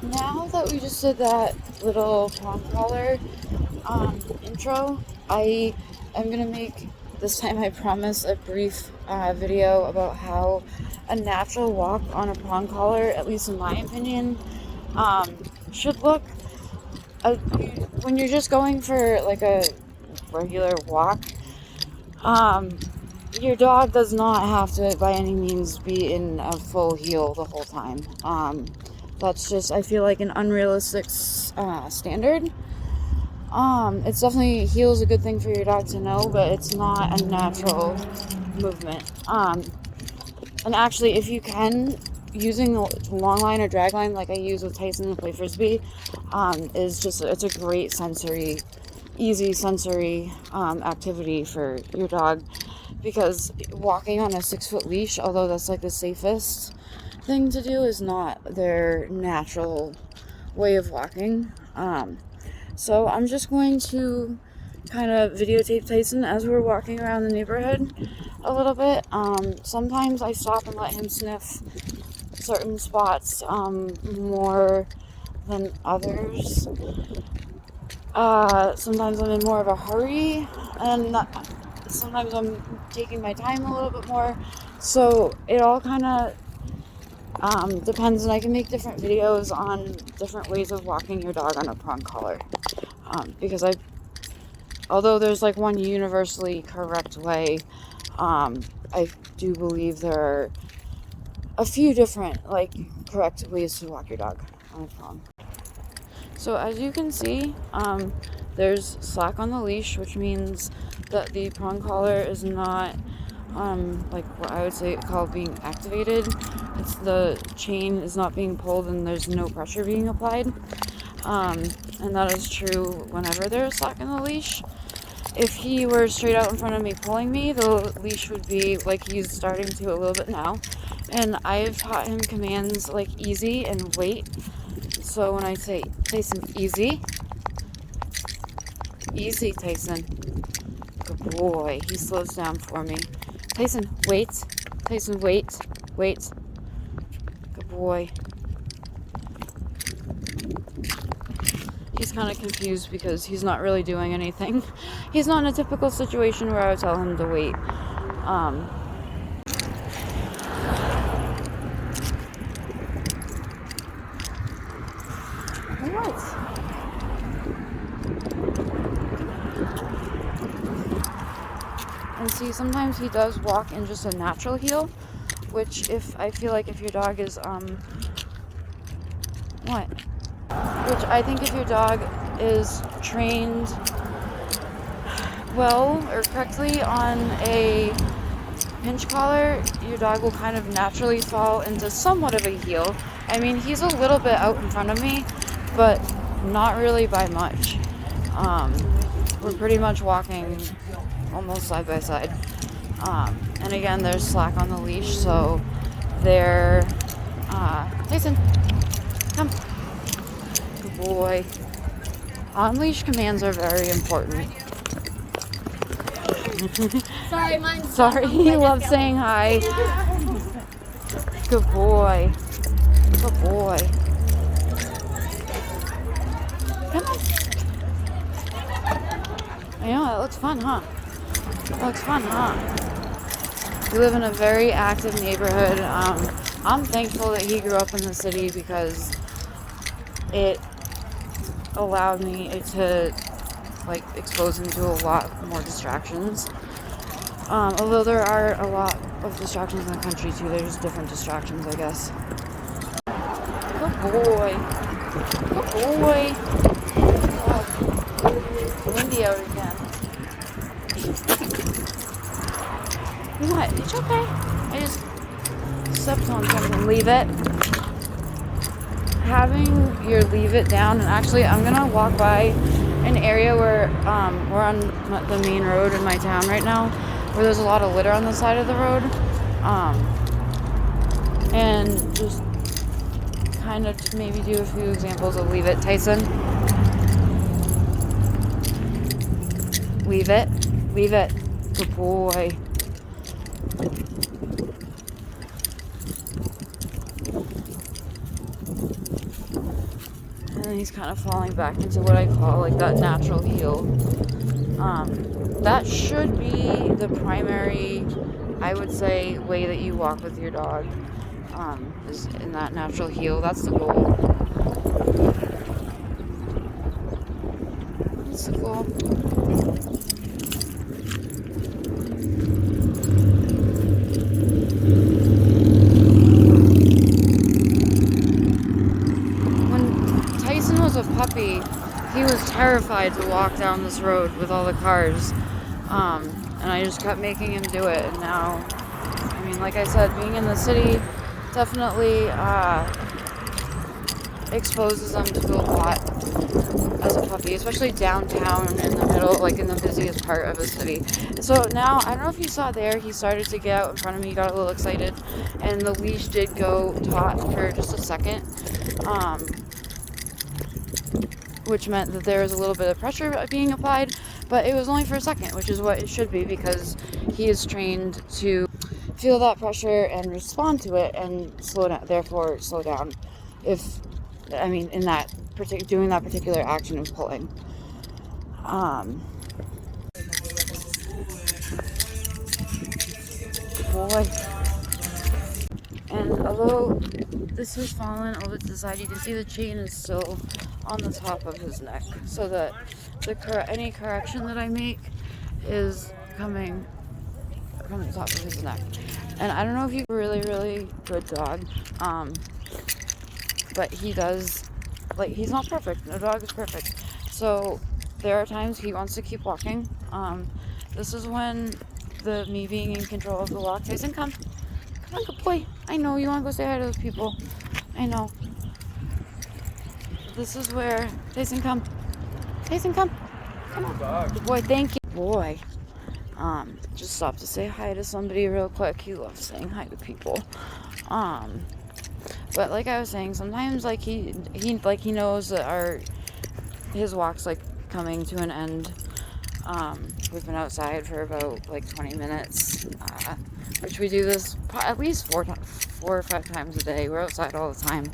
Now that we just did that little prong collar intro, I am gonna make, this time I promise, a brief video about how a natural walk on a prong collar, at least in my opinion, should look. When you're just going for like a regular walk, your dog does not have to by any means be in a full heel the whole time. That's just, I feel like, an unrealistic standard. It's definitely, heel is a good thing for your dog to know, but it's not a natural movement. And actually, if you can, using the long line or drag line like I use with Tyson to play frisbee, is just, it's a great sensory, easy sensory activity for your dog, because walking on a 6-foot leash, although that's like the safest thing to do, is not their natural way of walking. So I'm just going to kind of videotape Tyson as we're walking around the neighborhood a little bit. Sometimes I stop and let him sniff certain spots more than others. Sometimes I'm in more of a hurry, and sometimes I'm taking my time a little bit more. So it all kind of depends, and I can make different videos on different ways of walking your dog on a prong collar. Because although there's like one universally correct way, I do believe there are a few different like correct ways to walk your dog on a prong. So as you can see, there's slack on the leash, which means that the prong collar is not like what I would say called being activated. It's the chain is not being pulled and there's no pressure being applied. And that is true whenever there's slack in the leash. If he were straight out in front of me pulling me, the leash would be like he's starting to a little bit now. And I've taught him commands like easy and wait. So when I say, Tyson, easy, easy, Tyson. Good boy. He slows down for me. Tyson, wait. Tyson, wait. Wait. Good boy. He's kind of confused because he's not really doing anything. He's not in a typical situation where I would tell him to wait. What? And see, sometimes he does walk in just a natural heel, which I feel like if your dog is, which I think if your dog is trained well or correctly on a pinch collar, your dog will kind of naturally fall into somewhat of a heel. I mean, he's a little bit out in front of me, but not really by much. We're pretty much walking almost side by side. And again, there's slack on the leash, so they're, Tyson, come. Good boy. On-leash commands are very important. Sorry, mine's Sorry, he loves saying hi. Good boy. Good boy. Come on. I know, that looks fun, huh? That looks fun, huh? We live in a very active neighborhood. I'm thankful that he grew up in the city because it allowed me to like expose him to a lot more distractions. Although there are a lot of distractions in the country too. There's different distractions, I guess. Good boy. Good boy. Oh, windy out again. What? It's okay. I just stepped on something. Leave it. Having your leave it down, and actually I'm gonna walk by an area where we're on the main road in my town right now, where there's a lot of litter on the side of the road, and just kind of maybe do a few examples of leave it. Tyson, leave it, leave it. Good boy. then he's kind of falling back into what I call like that natural heel. That should be the primary, I would say, way that you walk with your dog, is in that natural heel. That's the goal. That's the goal. When Tyson was a puppy, he was terrified to walk down this road with all the cars. And I just kept making him do it. And now, I mean, like I said, being in the city definitely exposes them to a lot as a puppy, especially downtown in the middle, like in the busiest part of the city. So now, I don't know if you saw there, he started to get out in front of me, got a little excited, and the leash did go taut for just a second. Which meant that there was a little bit of pressure being applied, but it was only for a second, which is what it should be, because he is trained to feel that pressure and respond to it and slow down, therefore slow down in that doing that particular action of pulling. Boy. And although this has fallen over to the side, you can see the chain is still on the top of his neck, so that any correction that I make is coming from the top of his neck. And I don't know if he's a really, really good dog, but he does, like, he's not perfect. No dog is perfect. So there are times he wants to keep walking. This is when me being in control of the walk. Tyson, come on, good boy. I know you want to go say hi to those people. I know. This is where Tyson, come. Tyson, come. Come on. Good boy, thank you. Boy. Just stop to say hi to somebody real quick. He loves saying hi to people. But like I was saying, sometimes like he knows that his walk's like coming to an end. We've been outside for about like 20 minutes, which we do this at least 4 or 5 times a day. We're outside all the time.